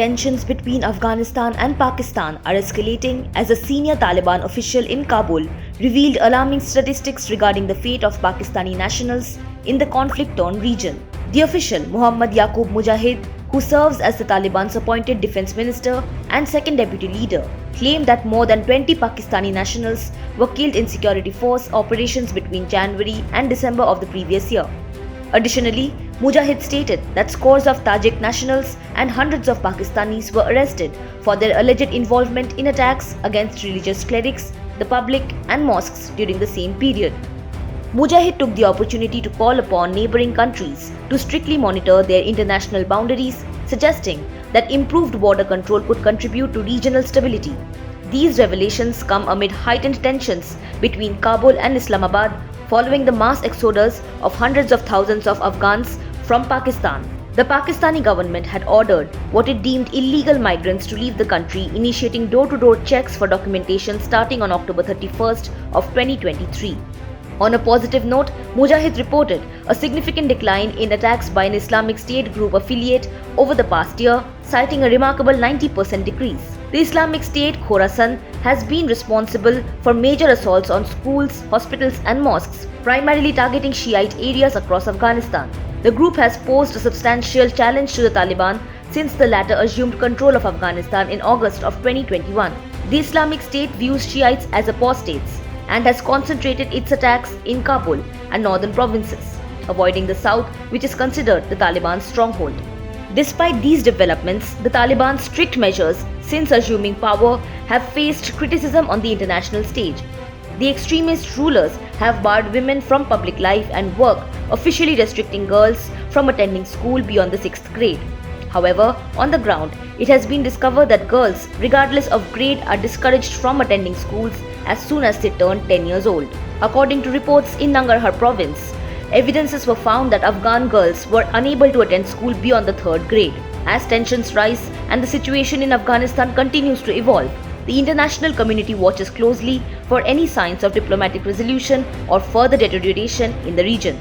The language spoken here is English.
Tensions between Afghanistan and Pakistan are escalating as a senior Taliban official in Kabul revealed alarming statistics regarding the fate of Pakistani nationals in the conflict-torn region. The official, Muhammad Yaqub Mujahid, who serves as the Taliban's appointed defense minister and second deputy leader, claimed that more than 20 Pakistani nationals were killed in security force operations between January and December of the previous year. Additionally, Mujahid stated that scores of Tajik nationals and hundreds of Pakistanis were arrested for their alleged involvement in attacks against religious clerics, the public and mosques during the same period. Mujahid took the opportunity to call upon neighboring countries to strictly monitor their international boundaries, suggesting that improved border control could contribute to regional stability. These revelations come amid heightened tensions between Kabul and Islamabad following the mass exodus of hundreds of thousands of Afghans from Pakistan. The Pakistani government had ordered what it deemed illegal migrants to leave the country, initiating door-to-door checks for documentation starting on October 31st of 2023. On a positive note, Mujahid reported a significant decline in attacks by an Islamic State group affiliate over the past year, citing a remarkable 90% decrease. The Islamic State Khorasan has been responsible for major assaults on schools, hospitals and mosques, primarily targeting Shiite areas across Afghanistan. The group has posed a substantial challenge to the Taliban since the latter assumed control of Afghanistan in August of 2021. The Islamic State views Shiites as apostates and has concentrated its attacks in Kabul and northern provinces, avoiding the south, which is considered the Taliban's stronghold. Despite these developments, the Taliban's strict measures since assuming power have faced criticism on the international stage. The extremist rulers have barred women from public life and work, officially restricting girls from attending school beyond the 6th grade. However, on the ground, it has been discovered that girls, regardless of grade, are discouraged from attending schools as soon as they turn 10 years old. According to reports in Nangarhar province, evidences were found that Afghan girls were unable to attend school beyond the 3rd grade. As tensions rise and the situation in Afghanistan continues to evolve, the international community watches closely for any signs of diplomatic resolution or further deterioration in the region.